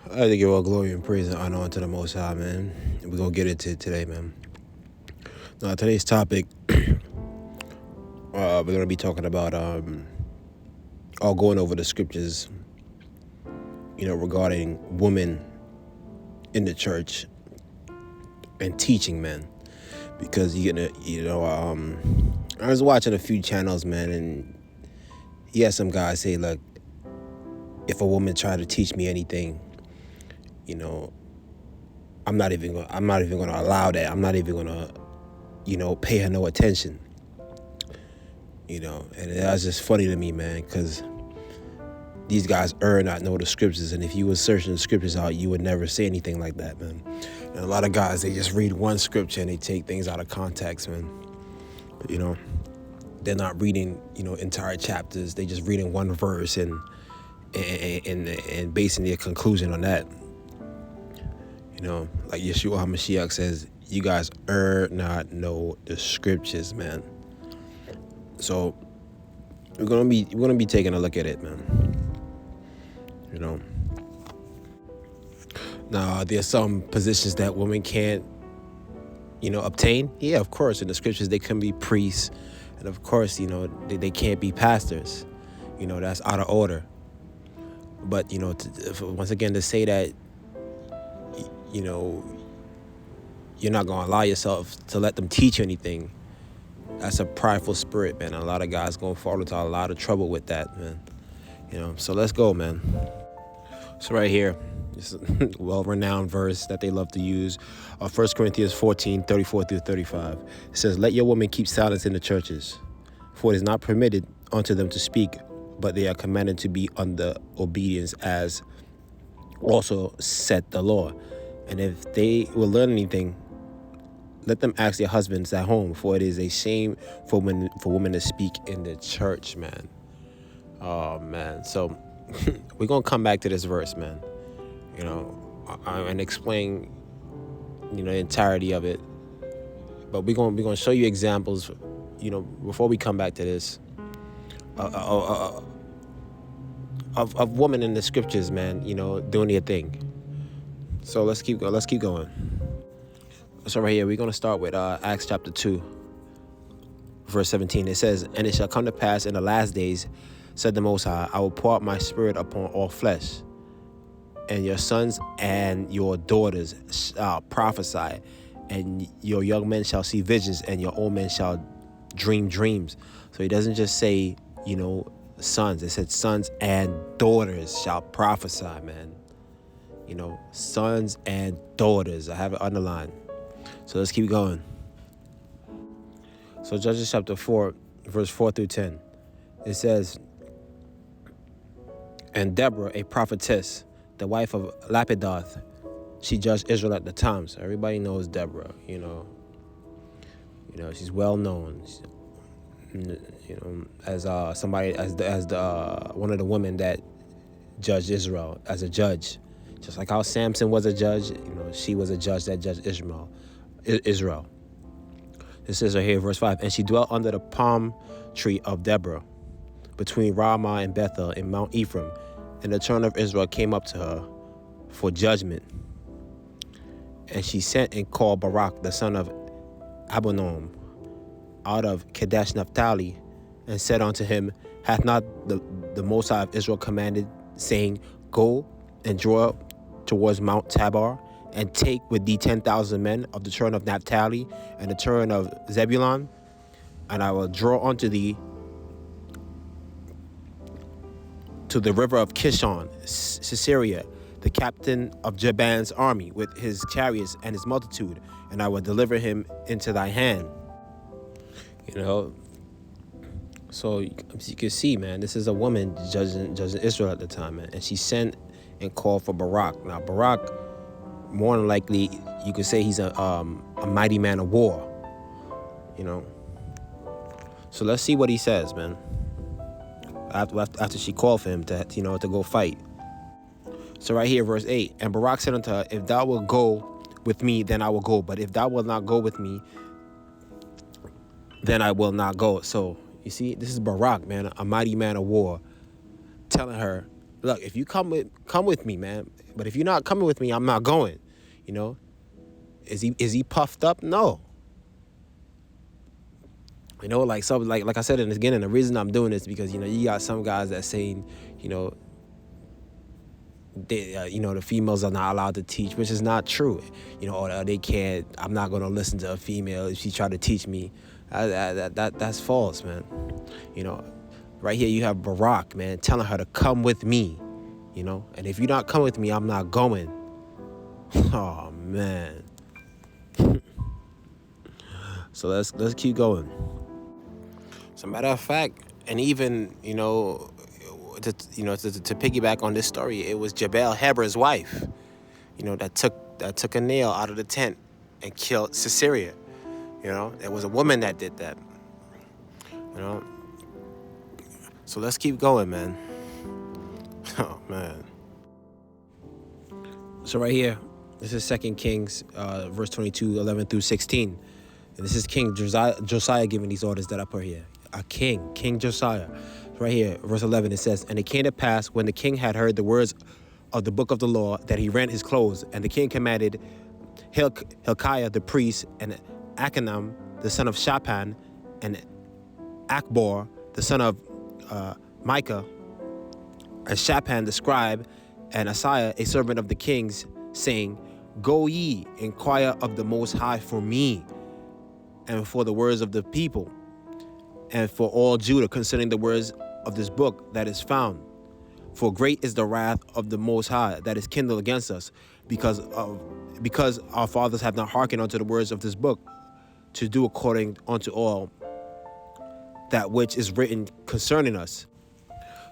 I like to give all glory and praise and honor unto the Most High, man. We're going to get into it today, man. Now, today's topic, we're going to be talking about, all going over the scriptures, regarding women in the church and teaching men. Because, I was watching a few channels, man, and he had some guys say, look, if a woman tried to teach me anything, I'm not even going to allow that. I'm not even going to, pay her no attention. And that's just funny to me, man, because these guys not know the scriptures. And if you were searching the scriptures out, you would never say anything like that, man. And a lot of guys, they just read one scripture and they take things out of context, man. They're not reading, entire chapters. They just reading one verse and basing their conclusion on that. Like Yeshua HaMashiach says, you guys not know the scriptures, man. So we're gonna be taking a look at it, man. Now there's some positions that women can't, obtain. Yeah, of course, in the scriptures they can be priests, and of course, they can't be pastors. That's out of order. But once again, to say that, you're not gonna allow yourself to let them teach you anything, that's a prideful spirit, man. A lot of guys gonna fall into a lot of trouble with that, man. So let's go, man. So right here, this is a well-renowned verse that they love to use. 1 Corinthians 14:34-35. It says, let your women keep silence in the churches, for it is not permitted unto them to speak, but they are commanded to be under obedience, as also said the law. And if they will learn anything, let them ask their husbands at home, for it is a shame for women to speak in the church, man. Oh, man. So we're going to come back to this verse, man, and explain, the entirety of it. But we're going to show you examples, before we come back to this, of women in the scriptures, man, doing their thing. So let's keep going. So right here, we're going to start with Acts chapter 2, verse 17. It says, and it shall come to pass in the last days, said the Most High, I will pour out my spirit upon all flesh, and your sons and your daughters shall prophesy, and your young men shall see visions, and your old men shall dream dreams. So he doesn't just say, sons. It said sons and daughters shall prophesy, man. Sons and daughters. I have it underlined. So let's keep going. So Judges chapter 4, verse 4-10. It says, and Deborah, a prophetess, the wife of Lapidoth, she judged Israel at the time. So everybody knows Deborah, she's well known. As somebody, as the one of the women that judged Israel as a judge. Just like how Samson was a judge, she was a judge that judged Israel. It says right here, verse 5, and she dwelt under the palm tree of Deborah, between Ramah and Bethel in Mount Ephraim. And the children of Israel came up to her for judgment. And she sent and called Barak, the son of Abinoam, out of Kadesh Naphtali, and said unto him, hath not the Most High of Israel commanded, saying, go and draw towards Mount Tabor, and take with thee 10,000 men of the children of Naphtali and the children of Zebulun, and I will draw unto thee to the river of Kishon, Sisera, the captain of Jabin's army, with his chariots and his multitude, and I will deliver him into thy hand. So you can see, man, this is a woman judging Israel at the time, man, and she sent and called for Barak. Now, Barak, more than likely, you could say he's a mighty man of war, So let's see what he says, man. After she called for him to go fight. So right here, verse 8, and Barak said unto her, if thou wilt go with me, then I will go. But if thou wilt not go with me, then I will not go. So you see, this is Barak, man, a mighty man of war, telling her, look, if you come with me, man. But if you're not coming with me, I'm not going. You know, is he puffed up? No. You know, like I said in the beginning, the reason I'm doing this is because, you know, you got some guys that saying, you know, they, you know, the females are not allowed to teach, which is not true. You know, or they can't. I'm not gonna listen to a female if she try to teach me. That's false, man. You know, right here you have Barack, man, telling her to come with me. You know, and if you're not coming with me, I'm not going. Oh man. So let's keep going. As a matter of fact, and even, you know, to piggyback on this story, it was Jabal Heber's wife, you know, that took a nail out of the tent and killed Sisera. You know, it was a woman that did that. You know, so let's keep going, man. Oh man. So right here, this is 2 Kings, verse 22, 11 through 16. And this is King Josiah giving these orders that I put here. A king, King Josiah. Right here, verse 11, it says, "And it came to pass, when the king had heard the words of the book of the law, that he rent his clothes. And the king commanded Hilkiah the priest, and Achanam the son of Shaphan, and Achbor the son of Micah, and Shaphan the scribe, and Asaiah a servant of the king's, saying, Go ye, inquire of the Most High for me, and for the words of the people, and for all Judah concerning the words of this book that is found. For great is the wrath of the Most High that is kindled against us, because our fathers have not hearkened unto the words of this book, to do according unto all that which is written concerning us."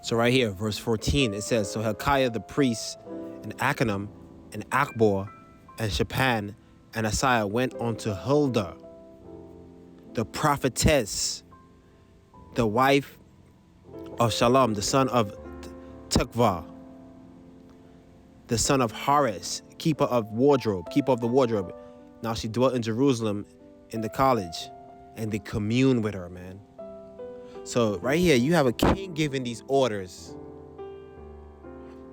So right here, verse 14, it says, "So Hilkiah the priest, and Achanam, and Achbor, and Shaphan, and Asaiah went unto Huldah, the prophetess, the wife of Shalom, the son of Tikvah, the son of Haris, keeper of the wardrobe. Now she dwelt in Jerusalem in the college, and they commune with her, man." So right here, you have a king giving these orders,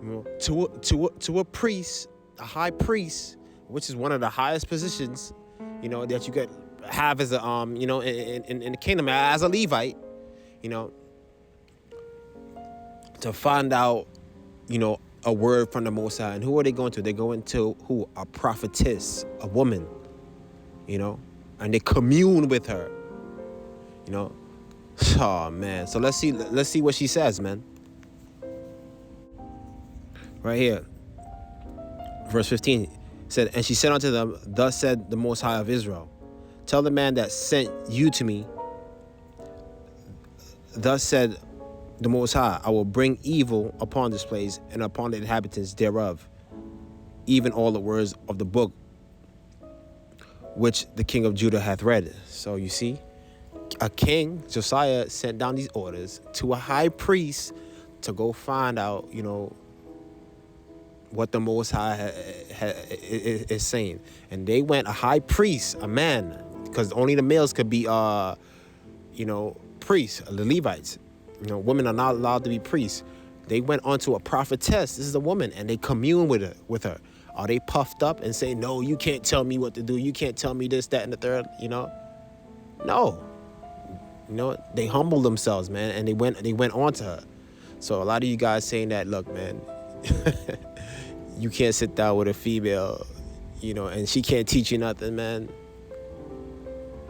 you know, to a priest, a high priest, which is one of the highest positions, you know, that you could have as a you know, in the kingdom as a Levite, you know, to find out, you know, a word from the Most High. And who are they going to? They're going to who? A prophetess, a woman, you know, and they commune with her, you know. Oh man. So let's see what she says, man. Right here, verse 15 said, "And she said unto them, Thus said the Most High of Israel, tell the man that sent you to me, thus said the Most High, I will bring evil upon this place and upon the inhabitants thereof, even all the words of the book which the king of Judah hath read." So you see, a king, Josiah, sent down these orders to a high priest to go find out, you know, what the Most High is saying. And they went, a high priest, a man, because only the males could be, you know, priests, the Levites. You know, women are not allowed to be priests. They went onto a prophetess. This is a woman, and they commune with her. Are they puffed up and say, "No, you can't tell me what to do. You can't tell me this, that, and the third"? You know, no. You know, they humbled themselves, man, and they went on to her. So a lot of you guys saying that, look, man, you can't sit down with a female, you know, and she can't teach you nothing, man.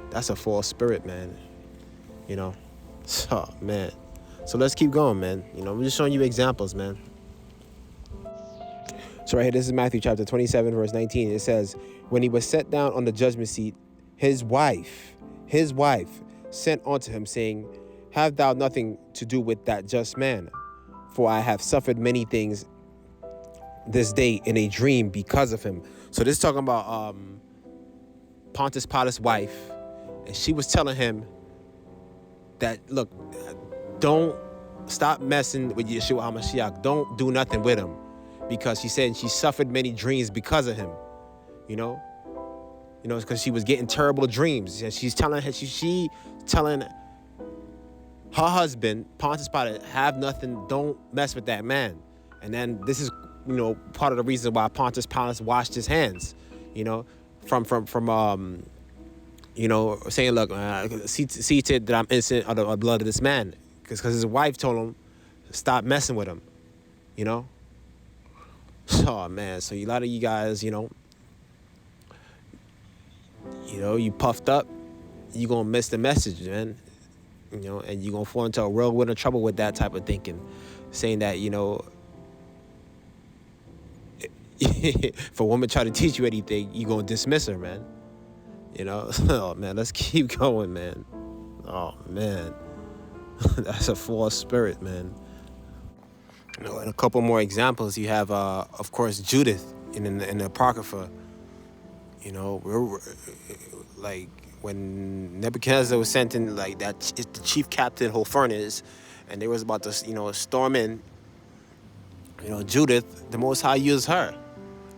That's a false spirit, man. You know, so man. So let's keep going, man. You know, I'm just showing you examples, man. So right here, this is Matthew chapter 27, verse 19. It says, "When he was set down on the judgment seat, his wife sent unto him, saying, Have thou nothing to do with that just man? For I have suffered many things this day in a dream because of him." So this is talking about Pontius Pilate's wife, and she was telling him that, look, don't stop messing with Yeshua HaMashiach. Don't do nothing with him, because she said she suffered many dreams because of him. You know, because she was getting terrible dreams. And she's telling her, she telling her husband, Pontius Pilate, have nothing, don't mess with that man. And then this is, part of the reason why Pontius Pilate washed his hands, from saying, look, see to it that I'm innocent of the blood of this man, because his wife told him, stop messing with him, you know. Oh man, so a lot of you guys, you puffed up, you gonna miss the message, man. And you gonna fall into a whirlwind of trouble with that type of thinking, saying that, if a woman try to teach you anything, you gonna dismiss her, man. Oh man, let's keep going, man. Oh man, that's a false spirit, man. And a couple more examples. You have, of course, Judith in the Apocrypha. We're like when Nebuchadnezzar was sent in, like that, the chief captain Holofernes, and they was about to, storm in. Judith, the Most High used her.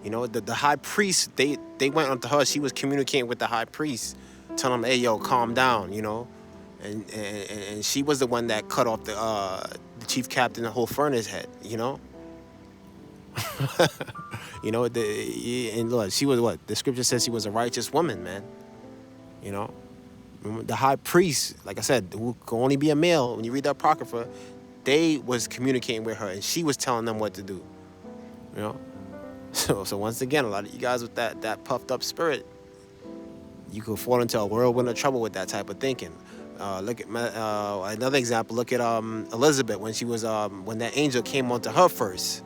The high priest, they went onto her. She was communicating with the high priest, telling him, "Hey, yo, calm down," and she was the one that cut off the chief captain of Holofernes' head. And look, she was what the scripture says, she was a righteous woman, man. The high priest, like I said, who could only be a male. When you read the Apocrypha, they was communicating with her, and she was telling them what to do. So once again, a lot of you guys with that puffed up spirit, you could fall into a whirlwind of trouble with that type of thinking. Look at another example. Look at Elizabeth when she was when that angel came onto her first,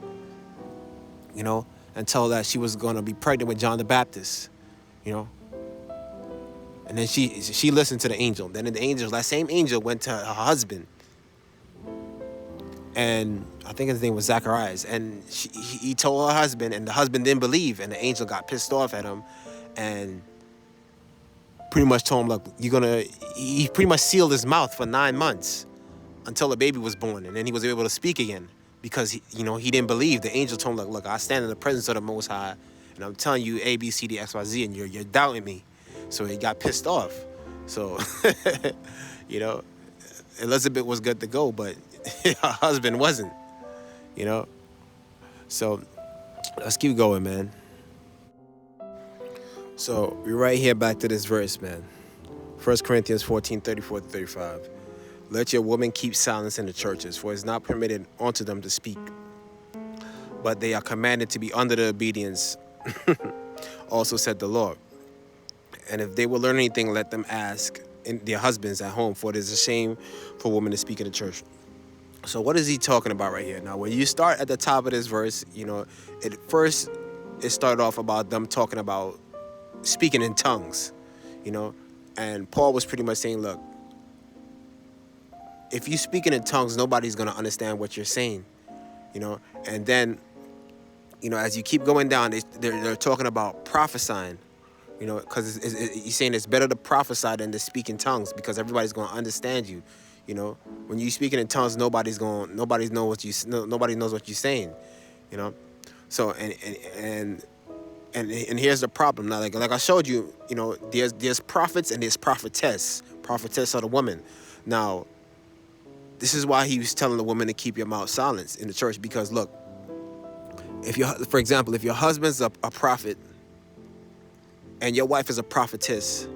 and told that she was going to be pregnant with John the Baptist, and then she listened to the angel. Then that same angel went to her husband, and I think his name was Zacharias, and he told her husband, and the husband didn't believe, and the angel got pissed off at him, and pretty much told him, look, he pretty much sealed his mouth for 9 months until the baby was born, and then he was able to speak again, because he didn't believe. The angel told him, look, I stand in the presence of the Most High, and I'm telling you A, B, C, D, X, Y, Z, and you're doubting me. So he got pissed off. So, Elizabeth was good to go, but her husband wasn't, So let's keep going, man. So we're right here back to this verse, man. 1 Corinthians 14:34-35. Let your women keep silence in the churches, for it is not permitted unto them to speak, but they are commanded to be under the obedience. Also said the Lord. And if they will learn anything, let them ask their husbands at home, for it is a shame for women to speak in the church. So what is he talking about right here? Now, when you start at the top of this verse, it started off about them talking about speaking in tongues, and Paul was pretty much saying, look, if you're speaking in tongues, nobody's going to understand what you're saying, and then, as you keep going down, they're talking about prophesying, because he's saying it's better to prophesy than to speak in tongues, because everybody's going to understand you. When you're speaking in tongues, nobody knows what you're saying, So and here's the problem. Now, like I showed you, there's prophets and there's prophetess. Prophetess are the women. Now, this is why he was telling the woman to keep your mouth silent in the church, because look, for example, if your husband's a prophet and your wife is a prophetess,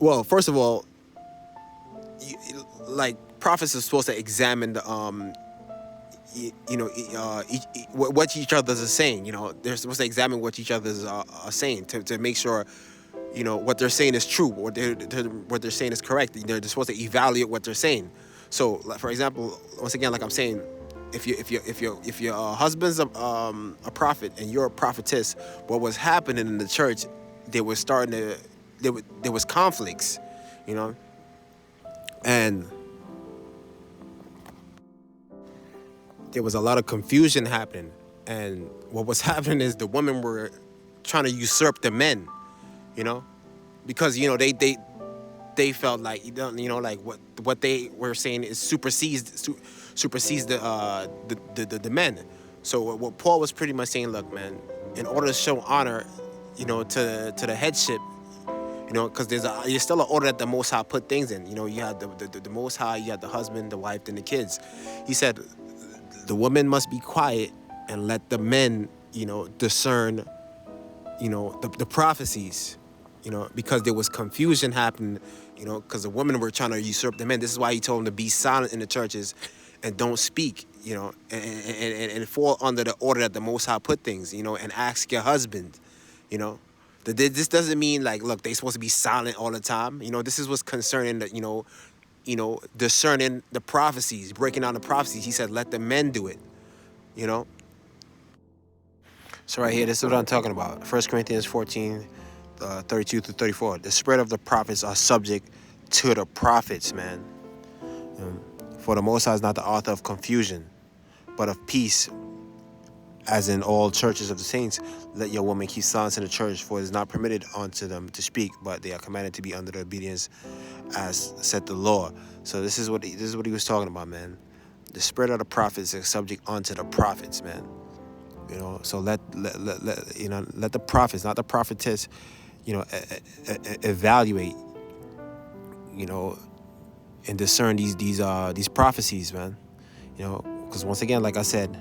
well, first of all, prophets are supposed to examine the what each other's are saying. They're supposed to examine what each other's are saying to make sure what they're saying is true, what they're saying is correct. They're supposed to evaluate what they're saying. So, for example, once again, like I'm saying, if your husband's a prophet and you're a prophetess, what was happening in the church, there was conflicts, and there was a lot of confusion happening. And what was happening is the women were trying to usurp the men, because they felt like like what they were saying is supersedes the men. So what Paul was pretty much saying, look, man, in order to show honor, to the headship, You know, because there's still an order that the Most High put things in. You know, you have the Most High, you have the husband, the wife, and the kids. He said the woman must be quiet and let the men, you know, discern, you know, the prophecies. You know, because there was confusion happening, you know, because the women were trying to usurp the men. This is why he told them to be silent in the churches and don't speak, you know, and fall under the order that the Most High put things, you know, and ask your husband, you know. This doesn't mean like, look, they supposed to be silent all the time. You know, this is what's concerning, you know, discerning the prophecies, breaking down the prophecies. He said, let the men do it, you know. So right here, this is what I'm talking about. 1 Corinthians 14, 32 through 34. The spirit of the prophets are subject to the prophets, man. For the Most High is not the author of confusion, but of peace, as in all churches of the saints. Let your woman keep silence in the church, for it is not permitted unto them to speak, but they are commanded to be under the obedience as said the law. So this is what he was talking about, man. The spirit of the prophets is subject unto the prophets, man. You know, so let the prophets, not the prophetess, you know, evaluate, you know, and discern these prophecies, man. You know, because once again, like I said,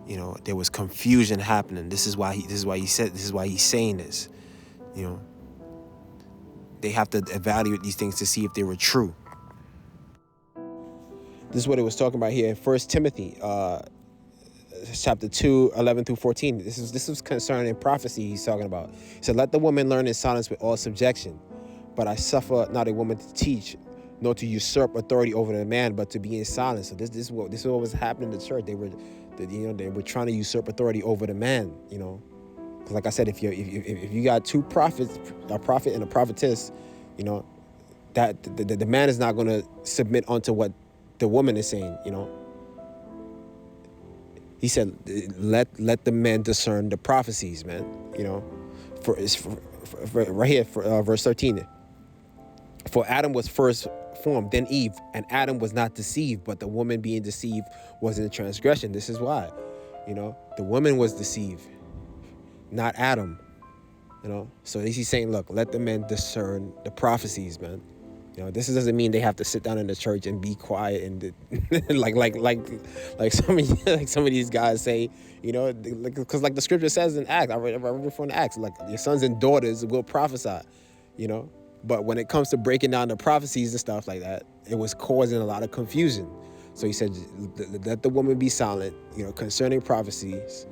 you know, there was confusion happening. This is why he's saying this. You know, they have to evaluate these things to see if they were true. This is what it was talking about here in 1 Timothy, chapter 2, 11 through 14. This is concerning prophecy he's talking about. He said, let the woman learn in silence with all subjection. But I suffer not a woman to teach, nor to usurp authority over the man, but to be in silence. So this is what was happening in the church. They were trying to usurp authority over the man. You know, because like I said, if you got two prophets, a prophet and a prophetess, you know, that the man is not going to submit onto what the woman is saying. You know, he said, let the men discern the prophecies, man. You know, for right here, verse 13. For Adam was first formed, then Eve, and Adam was not deceived, but the woman being deceived was in transgression. This is why, you know, the woman was deceived, not Adam. You know, so he's saying, look, let the men discern the prophecies, man. You know, this doesn't mean they have to sit down in the church and be quiet and like some of these guys say, you know, because like the scripture says in Acts, I read from Acts, like your sons and daughters will prophesy, you know. But when it comes to breaking down the prophecies and stuff like that, it was causing a lot of confusion. So he said, let the woman be silent, you know, concerning prophecies,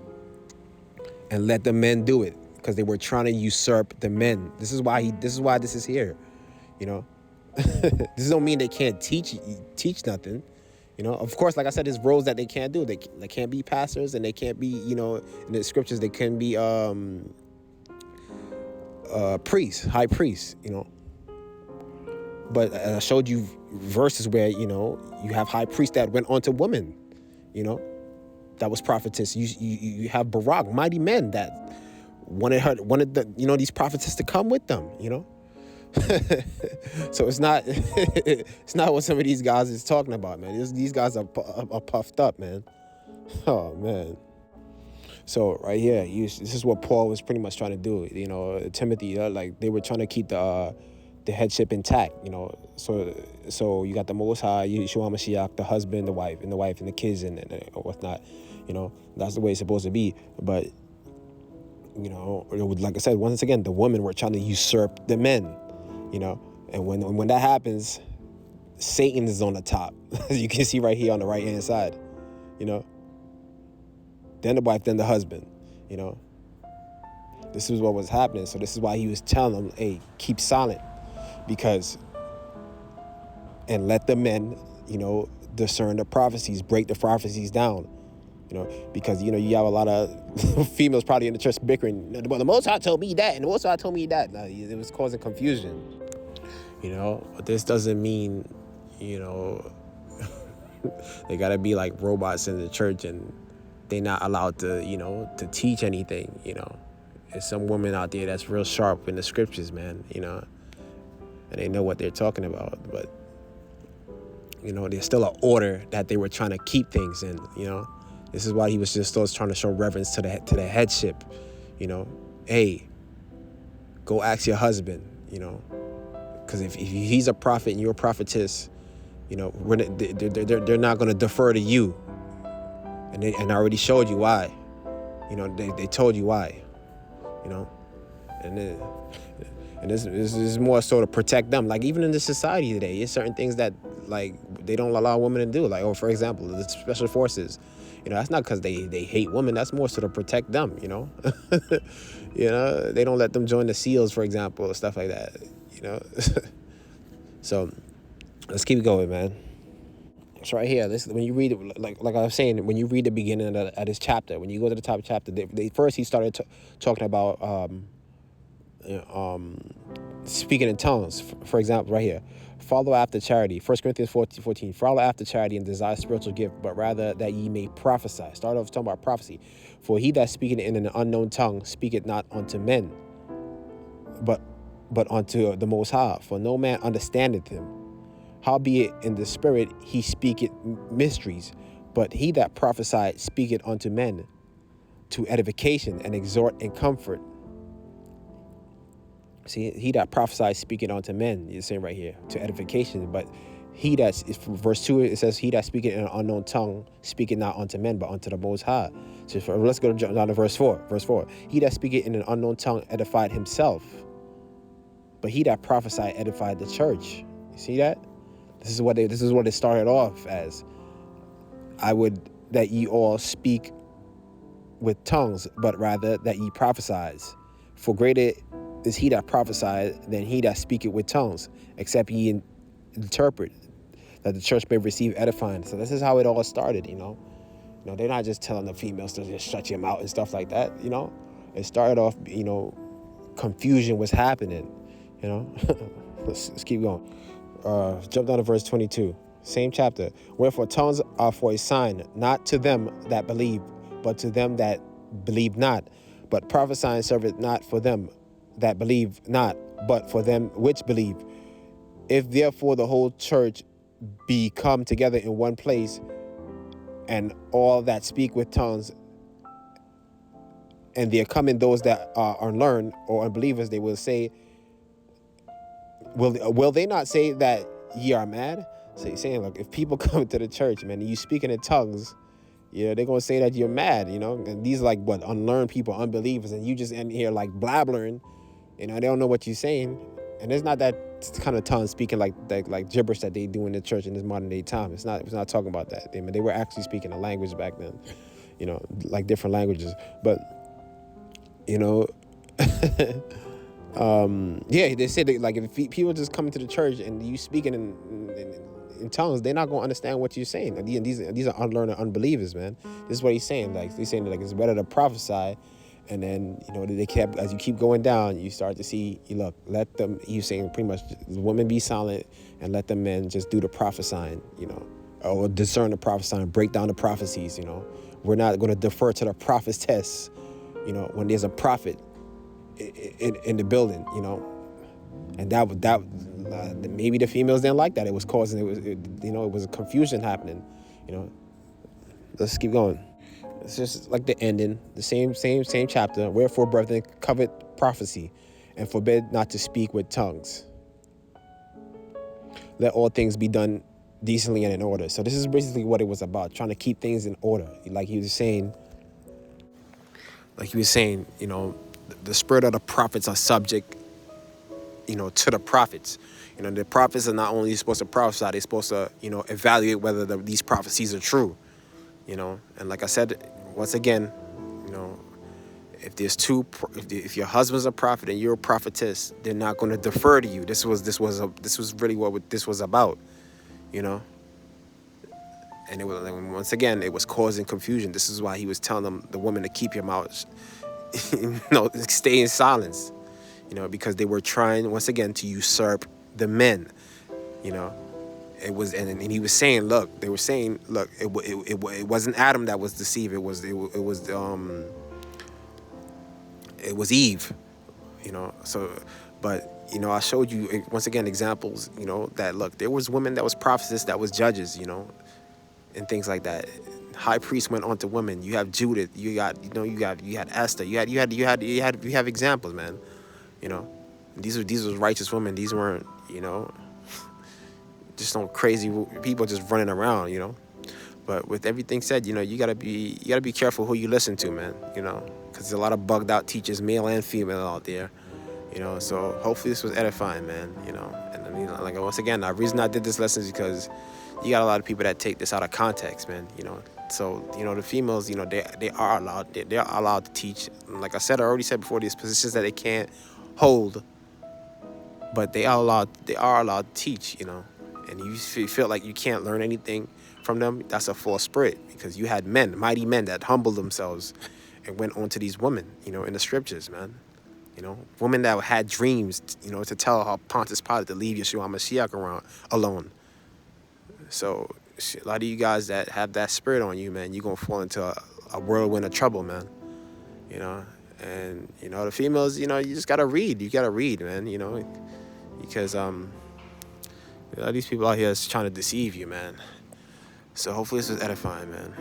and let the men do it, because they were trying to usurp the men. This is why this is here, you know. This don't mean they can't teach nothing, you know. Of course, like I said, there's roles that they can't do. They can't be pastors, and they can't be, you know, in the scriptures they can be priests, high priests, you know. But I showed you verses where, you know, you have high priests that went on to women, you know, that was prophetess. You have Barak, mighty men that wanted the, you know, these prophetess to come with them, you know. So it's not what some of these guys is talking about, man. These guys are puffed up, man. Oh man. So right here, this is what Paul was pretty much trying to do. You know, Timothy, like they were trying to keep the headship intact. You know, so you got the Most High, Yeshua Mashiach, the husband, the wife, and the kids, and whatnot. You know, that's the way it's supposed to be. But you know, like I said, once again, the women were trying to usurp the men. You know, and when that happens, Satan is on the top. As you can see right here on the right hand side. You know, then the wife, then the husband. You know, this is what was happening. So this is why he was telling them, hey, keep silent, and let the men, you know, discern the prophecies, break the prophecies down. You know, because, you know, you have a lot of females probably in the church bickering. Well, the Most High told me that, and the Most High told me that. No, it was causing confusion. You know, but this doesn't mean, you know, they gotta be like robots in the church and they're not allowed to, you know, to teach anything. You know, there's some women out there that's real sharp in the scriptures, man. You know, and they know what they're talking about. But you know, there's still an order that they were trying to keep things in. You know, this is why he was just always trying to show reverence to the headship. You know, hey, go ask your husband. you know, because if he's a prophet and you're a prophetess, you know, they're not going to defer to you. And I already showed you why. You know, they told you why. You know, and this is more so to protect them. Like even in the society today, there's certain things that like they don't allow women to do. Like, oh, for example, the special forces. You know, that's not because they hate women. That's more so to protect them. You know, you know, they don't let them join the SEALs, for example, or stuff like that. You know, so let's keep going, man. It's right here. This when you read it, like I was saying, when you read the beginning of this chapter, when you go to the top of the chapter, first he started talking about speaking in tongues. For example, right here, follow after charity. 1 Corinthians 14. Follow after charity and desire spiritual gift, but rather that ye may prophesy. Start off talking about prophecy. For he that speaketh in an unknown tongue speaketh not unto men, but unto the Most High. For no man understandeth him. Howbeit in the spirit he speaketh mysteries, but he that prophesied speaketh unto men to edification and exhort and comfort. See, he that prophesied speaketh unto men, you're saying right here, to edification, but he that's, verse 2, it says, he that speaketh in an unknown tongue speaketh not unto men, but unto the Most High. So let's go down to verse 4. Verse 4, he that speaketh in an unknown tongue edified himself, but he that prophesied edified the church. You see that? This is what it started off as. I would that ye all speak with tongues, but rather that ye prophesize. For greater is he that prophesied than he that speaketh with tongues, except ye interpret, that the church may receive edifying. So this is how it all started, you know. You know, they're not just telling the females to just shut your mouth and stuff like that, you know. It started off, you know, confusion was happening, you know. Let's keep going. Jump down to verse 22, same chapter. Wherefore tongues are for a sign, not to them that believe, but to them that believe not. But prophesying serveth not for them that believe not, but for them which believe. If therefore the whole church be come together in one place, and all that speak with tongues, and there come in those that are unlearned or unbelievers, they will say, Will they not say that ye are mad? So he's saying, look, if people come to the church, man, and you speaking in tongues, you know, they're going to say that you're mad, you know. And these are like, what, unlearned people, unbelievers, and you just in here like blabbering, you know, they don't know what you're saying. And it's not that kind of tongue speaking like gibberish that they do in the church in this modern day time. It's not talking about that. They were actually speaking a language back then, you know, like different languages. But, you know, yeah, they said that, like, if people just come to the church and you speaking in tongues, they're not going to understand what you're saying. These are unlearned unbelievers, man. This is what he's saying. Like, he's saying, like, it's better to prophesy. And then, you know, as you keep going down, you start to see, look, let them, he's saying pretty much, women be silent and let the men just do the prophesying, you know, or discern the prophesying, break down the prophecies, you know. We're not going to defer to the prophet's tests, you know, when there's a prophet in the building, you know. And that maybe the females didn't like that. It was causing, it was a confusion happening, you know. Let's keep going. It's just like the ending, the same chapter. Wherefore, brethren, covet prophecy, and forbid not to speak with tongues. Let all things be done decently and in order. So this is basically what it was about, trying to keep things in order. Like he was saying, you know, the spirit of the prophets are subject, you know, to the prophets. You know, the prophets are not only supposed to prophesy, they're supposed to, you know, evaluate whether these prophecies are true. You know, and like I said, once again, you know, if your husband's a prophet and you're a prophetess, they're not going to defer to you. This was really what this was about, you know. And once again, it was causing confusion. This is why he was telling the woman to keep your mouth, you know, stay in silence, you know, because they were trying once again to usurp the men, you know. It was, and he was saying, look, they were saying, look, it wasn't Adam that was deceived. It was Eve, you know. So, but you know, I showed you once again examples, you know, that look, there was women that was prophetess, that was judges, you know, and things like that. High priest went on to women. You have Judith. You had Esther. You have examples, man, you know. These was righteous women. These weren't, just no crazy people just running around, But with everything said, you gotta be careful who you listen to, man. Because there's a lot of bugged out teachers, male and female, out there. So hopefully this was edifying, man. And I mean, like, once again, the reason I did this lesson is because you got a lot of people that take this out of context, man. So the females, they are allowed, they are allowed to teach. Like I already said before, these positions that they can't hold, but they are allowed to teach. And you feel like you can't learn anything from them, that's a false spirit, because you had mighty men that humbled themselves and went on to these women, in the scriptures, man. Women that had dreams, to tell how Pontius Pilate to leave Yeshua HaMashiach alone. So a lot of you guys that have that spirit on you, man, you're going to fall into a whirlwind of trouble, man. And, the females, you just got to read. You got to read, man, because these people out here is trying to deceive you, man. So hopefully this was edifying, man.